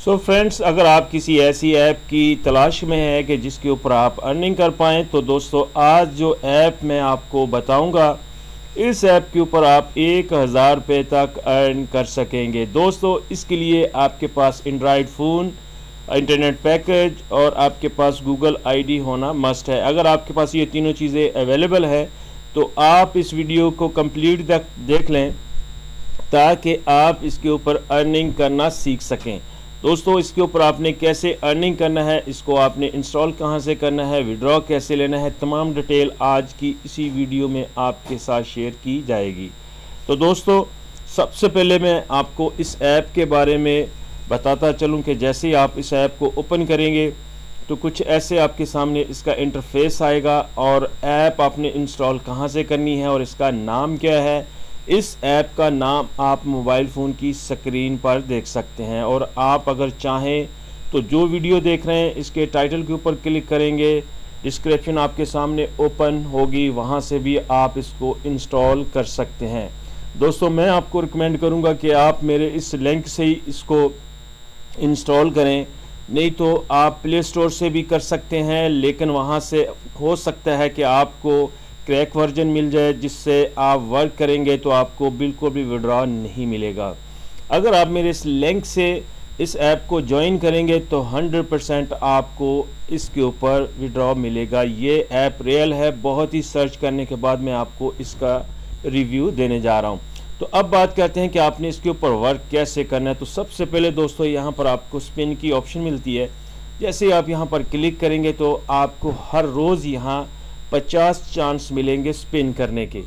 So friends, अगर आप किसी ऐसी ऐप की तलाश में हैं कि जिसके ऊपर आप अर्निंग कर पाएँ, तो दोस्तों आज जो ऐप मैं आपको बताऊंगा, इस ऐप के ऊपर आप 1000 रुपये तक अर्न कर सकेंगे। दोस्तों इसके लिए आपके पास एंड्रॉयड फ़ोन, इंटरनेट पैकेज और आपके पास गूगल आईडी होना मस्ट है। अगर आपके पास ये तीनों चीज़ें अवेलेबल है तो आप इस वीडियो को कंप्लीट देख लें ताकि आप इसके ऊपर अर्निंग करना सीख सकें। दोस्तों इसके ऊपर आपने कैसे अर्निंग करना है, इसको आपने इंस्टॉल कहां से करना है, विड्रॉ कैसे लेना है, तमाम डिटेल आज की इसी वीडियो में आपके साथ शेयर की जाएगी। तो दोस्तों सबसे पहले मैं आपको इस ऐप के बारे में बताता चलूं कि जैसे ही आप इस ऐप को ओपन करेंगे तो कुछ ऐसे आपके सामने इसका इंटरफेस आएगा और ऐप आपने इंस्टॉल कहां से करनी है और इसका नाम क्या है। इस ऐप का नाम आप मोबाइल फ़ोन की स्क्रीन पर देख सकते हैं और आप अगर चाहें तो जो वीडियो देख रहे हैं इसके टाइटल के ऊपर क्लिक करेंगे, डिस्क्रिप्शन आपके सामने ओपन होगी, वहां से भी आप इसको इंस्टॉल कर सकते हैं। दोस्तों मैं आपको रिकमेंड करूंगा कि आप मेरे इस लिंक से ही इसको इंस्टॉल करें, नहीं तो आप प्ले स्टोर से भी कर सकते हैं, लेकिन वहां से हो सकता है कि आपको क्रैक वर्जन मिल जाए जिससे आप वर्क करेंगे तो आपको बिल्कुल भी विड्रॉ नहीं मिलेगा। अगर आप मेरे इस लिंक से इस ऐप को ज्वाइन करेंगे तो 100% आपको इसके ऊपर विड्रॉ मिलेगा। ये ऐप रियल है, बहुत ही सर्च करने के बाद मैं आपको इसका रिव्यू देने जा रहा हूँ। तो अब बात करते हैं कि आपने इसके ऊपर वर्क कैसे करना है। तो सबसे पहले दोस्तों यहाँ पर आपको स्पिन की ऑप्शन मिलती है। जैसे आप यहाँ पर क्लिक करेंगे तो आपको हर रोज़ यहाँ 50 चांस मिलेंगे स्पिन करने के।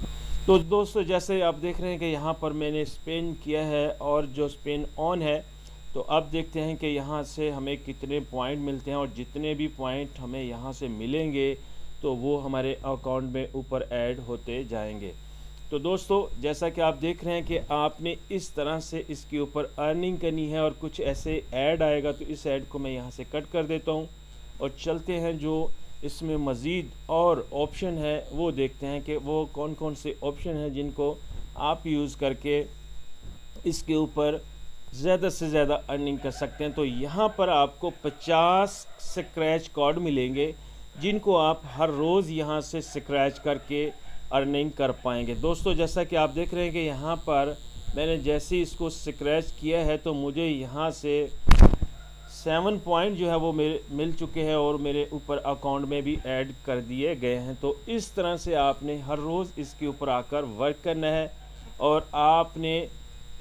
तो दोस्तों जैसे आप देख रहे हैं कि यहाँ पर मैंने स्पिन किया है और जो स्पिन ऑन है, तो अब देखते हैं कि यहाँ से हमें कितने पॉइंट मिलते हैं और जितने भी पॉइंट हमें यहाँ से मिलेंगे तो वो हमारे अकाउंट में ऊपर ऐड होते जाएंगे। तो दोस्तों जैसा कि आप देख रहे हैं कि आपने इस तरह से इसके ऊपर अर्निंग करनी है और कुछ ऐसे ऐड आएगा, तो इस ऐड को मैं यहाँ से कट कर देता हूँ और चलते हैं जो इसमें मज़ीद और ऑप्शन है वो देखते हैं कि वो कौन कौन से ऑप्शन हैं जिनको आप यूज़ करके इसके ऊपर ज़्यादा से ज़्यादा अर्निंग कर सकते हैं। तो यहाँ पर आपको 50 स्क्रैच कार्ड मिलेंगे जिनको आप हर रोज़ यहाँ से स्क्रैच करके अर्निंग कर पाएंगे। दोस्तों जैसा कि आप देख रहे हैं कि यहाँ पर मैंने जैसे ही इसको स्क्रैच किया है तो मुझे यहाँ से 7 पॉइंट जो है वो मेरे मिल चुके हैं और मेरे ऊपर अकाउंट में भी ऐड कर दिए गए हैं। तो इस तरह से आपने हर रोज़ इसके ऊपर आकर वर्क करना है और आपने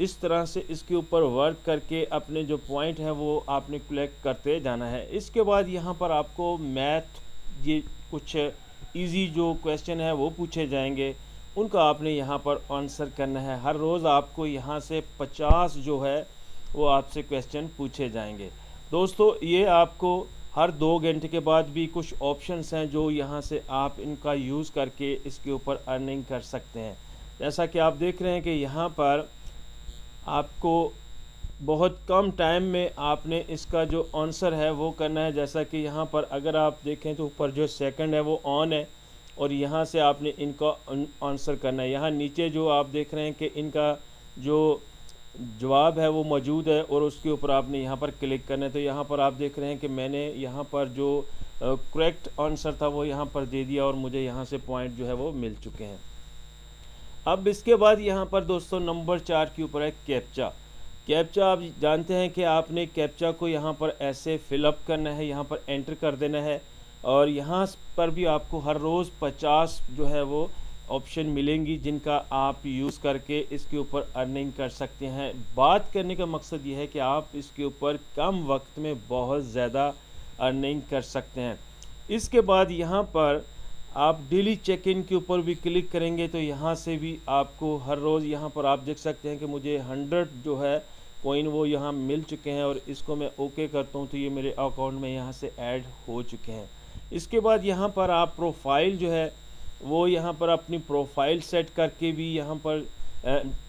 इस तरह से इसके ऊपर वर्क करके अपने जो पॉइंट है वो आपने कलेक्ट करते जाना है। इसके बाद यहाँ पर आपको मैथ ये कुछ इजी जो क्वेश्चन है वो पूछे जाएंगे, उनका आपने यहाँ पर आंसर करना है। हर रोज़ आपको यहाँ से 50 जो है वो आपसे क्वेश्चन पूछे जाएंगे। दोस्तों ये आपको हर 2 घंटे के बाद भी कुछ ऑप्शंस हैं जो यहाँ से आप इनका यूज़ करके इसके ऊपर अर्निंग कर सकते हैं। जैसा कि आप देख रहे हैं कि यहाँ पर आपको बहुत कम टाइम में आपने इसका जो आंसर है वो करना है। जैसा कि यहाँ पर अगर आप देखें तो ऊपर जो सेकंड है वो ऑन है और यहाँ से आपने इनका आंसर करना है। यहाँ नीचे जो आप देख रहे हैं कि इनका जो जवाब है वो मौजूद है और उसके ऊपर आपने यहाँ पर क्लिक करना है। तो यहाँ पर आप देख रहे हैं कि मैंने यहाँ पर जो करेक्ट आंसर था वो यहाँ पर दे दिया और मुझे यहाँ से पॉइंट जो है वो मिल चुके हैं। अब इसके बाद यहाँ पर दोस्तों नंबर 4 के ऊपर है कैप्चा। कैप्चा आप जानते हैं कि आपने कैप्चा को यहाँ पर ऐसे फिलअप करना है, यहाँ पर एंटर कर देना है और यहाँ पर भी आपको हर रोज़ 50 जो है वो ऑप्शन मिलेंगी जिनका आप यूज़ करके इसके ऊपर अर्निंग कर सकते हैं। बात करने का मकसद ये है कि आप इसके ऊपर कम वक्त में बहुत ज़्यादा अर्निंग कर सकते हैं। इसके बाद यहाँ पर आप डेली चेक इन के ऊपर भी क्लिक करेंगे तो यहाँ से भी आपको हर रोज़ यहाँ पर आप देख सकते हैं कि मुझे 100 जो है कॉइन वो यहाँ मिल चुके हैं और इसको मैं ओके करता हूँ तो ये मेरे अकाउंट में यहाँ से ऐड हो चुके हैं। इसके बाद यहाँ पर आप प्रोफाइल जो है वो यहाँ पर अपनी प्रोफाइल सेट करके भी यहाँ पर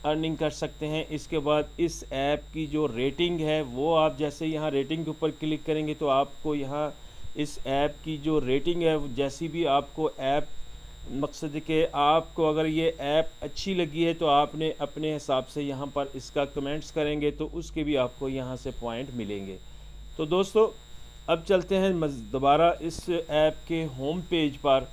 अर्निंग कर सकते हैं। इसके बाद इस ऐप की जो रेटिंग है वो आप जैसे यहाँ रेटिंग के ऊपर क्लिक करेंगे तो आपको यहाँ इस ऐप की जो रेटिंग है, जैसी भी आपको ऐप मकसद के आपको अगर ये ऐप अच्छी लगी है तो आपने अपने हिसाब से यहाँ पर इसका कमेंट्स करेंगे तो उसके भी आपको यहाँ से पॉइंट मिलेंगे। तो दोस्तों अब चलते हैं दोबारा इस ऐप के होम पेज पर।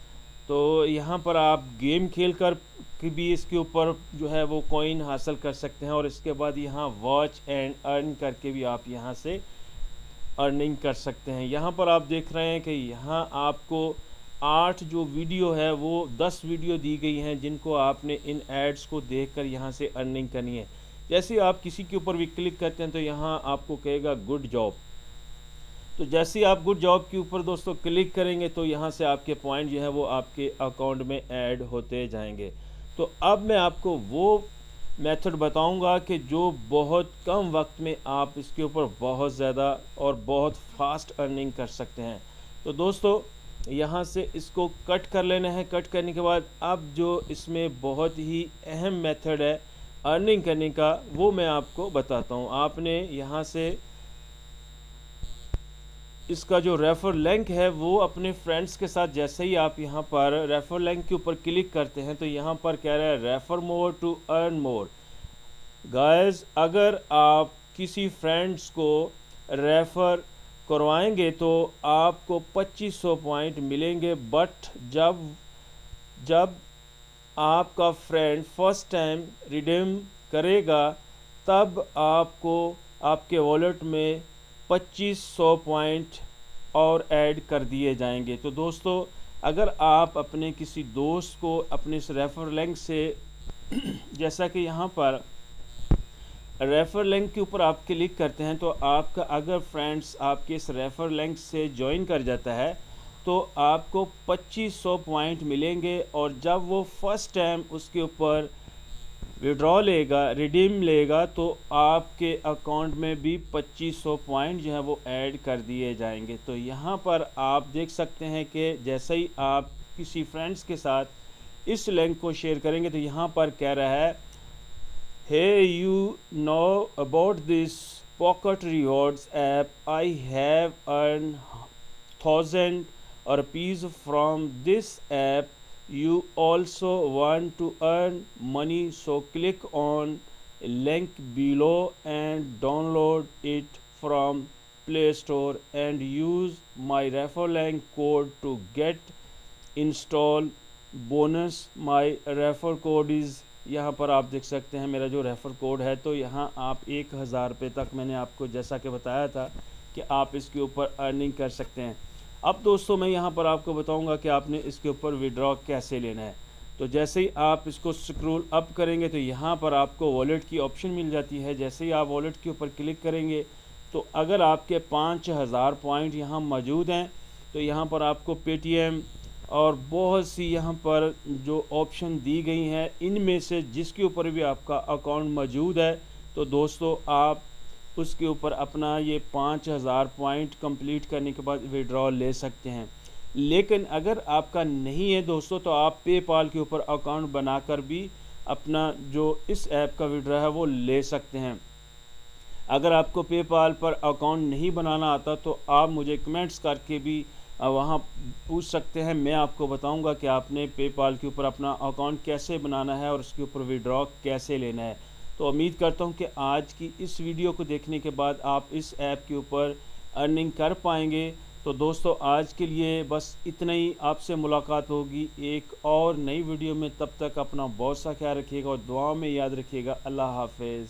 तो यहाँ पर आप गेम खेल कर भी इसके ऊपर जो है वो कॉइन हासिल कर सकते हैं, और इसके बाद यहाँ वॉच एंड अर्न करके भी आप यहाँ से अर्निंग कर सकते हैं। यहाँ पर आप देख रहे हैं कि यहाँ आपको 8 जो वीडियो है वो 10 वीडियो दी गई हैं जिनको आपने इन एड्स को देखकर यहाँ से अर्निंग करनी है। जैसे आप किसी के ऊपर भी क्लिक करते हैं तो यहाँ आपको कहेगा गुड जॉब। तो जैसे आप गुड जॉब के ऊपर दोस्तों क्लिक करेंगे तो यहाँ से आपके पॉइंट जो है वो आपके अकाउंट में ऐड होते जाएंगे। तो अब मैं आपको वो मेथड बताऊंगा कि जो बहुत कम वक्त में आप इसके ऊपर बहुत ज़्यादा और बहुत फास्ट अर्निंग कर सकते हैं। तो दोस्तों यहाँ से इसको कट कर लेना है। कट करने के बाद अब जो इसमें बहुत ही अहम मेथड है अर्निंग करने का वो मैं आपको बताता हूँ। आपने यहाँ से इसका जो रेफर लिंक है वो अपने फ्रेंड्स के साथ, जैसे ही आप यहाँ पर रेफर लिंक के ऊपर क्लिक करते हैं तो यहाँ पर कह रहा है refer more to earn more. Guys, अगर आप किसी फ्रेंड्स को रेफ़र करवाएंगे तो आपको 2500 पॉइंट मिलेंगे, बट जब आपका फ्रेंड फर्स्ट टाइम रिडीम करेगा तब आपको आपके वॉलेट में 2500 पॉइंट और ऐड कर दिए जाएंगे। तो दोस्तों अगर आप अपने किसी दोस्त को अपने इस रेफर लिंक से जैसा कि यहाँ पर रेफर लिंक के ऊपर आप क्लिक करते हैं तो आपका अगर फ्रेंड्स आपके इस रेफर लिंक से ज्वाइन कर जाता है तो आपको 2500 पॉइंट मिलेंगे, और जब वो फर्स्ट टाइम उसके ऊपर विड्रॉ लेगा, रिडीम लेगा, तो आपके अकाउंट में भी 2500 पॉइंट जो है वो ऐड कर दिए जाएंगे। तो यहाँ पर आप देख सकते हैं कि जैसे ही आप किसी फ्रेंड्स के साथ इस लिंक को शेयर करेंगे तो यहाँ पर कह रहा है hey you know about this pocket rewards app, I have earn 1000 rupees from this app. You also want to earn money, so click on link below and download it from Play Store and use my referral link code to get install bonus. My referral code is, यहाँ पर आप देख सकते हैं मेरा जो refer code है। तो यहाँ आप 1000 रुपये तक, मैंने आपको जैसा कि बताया था कि आप इसके ऊपर अर्निंग कर सकते हैं। अब दोस्तों मैं यहाँ पर आपको बताऊँगा कि आपने इसके ऊपर विड्रॉ कैसे लेना है। तो जैसे ही आप इसको स्क्रॉल अप करेंगे तो यहाँ पर आपको वॉलेट की ऑप्शन मिल जाती है। जैसे ही आप वॉलेट के ऊपर क्लिक करेंगे तो अगर आपके 5000 पॉइंट यहाँ मौजूद हैं तो यहाँ पर आपको पेटीएम और बहुत सी यहाँ पर जो ऑप्शन दी गई हैं इनमें से जिसके ऊपर भी आपका अकाउंट मौजूद है तो दोस्तों आप उसके ऊपर अपना ये 5000 पॉइंट कंप्लीट करने के बाद विड्रॉ ले सकते हैं। लेकिन अगर आपका नहीं है दोस्तों तो आप पेपाल के ऊपर अकाउंट बनाकर भी अपना जो इस ऐप का विड्रॉ है वो ले सकते हैं। अगर आपको पेपाल पर अकाउंट नहीं बनाना आता तो आप मुझे कमेंट्स करके भी वहाँ पूछ सकते हैं। मैं आपको बताऊंगा कि आपने पेपाल के ऊपर अपना अकाउंट कैसे बनाना है और उसके ऊपर विड्रॉ कैसे लेना है। तो उम्मीद करता हूं कि आज की इस वीडियो को देखने के बाद आप इस ऐप के ऊपर अर्निंग कर पाएंगे। तो दोस्तों आज के लिए बस इतना ही। आपसे मुलाकात होगी एक और नई वीडियो में। तब तक अपना बहुत सा ख्याल रखिएगा और दुआ में याद रखिएगा। अल्लाह हाफिज़।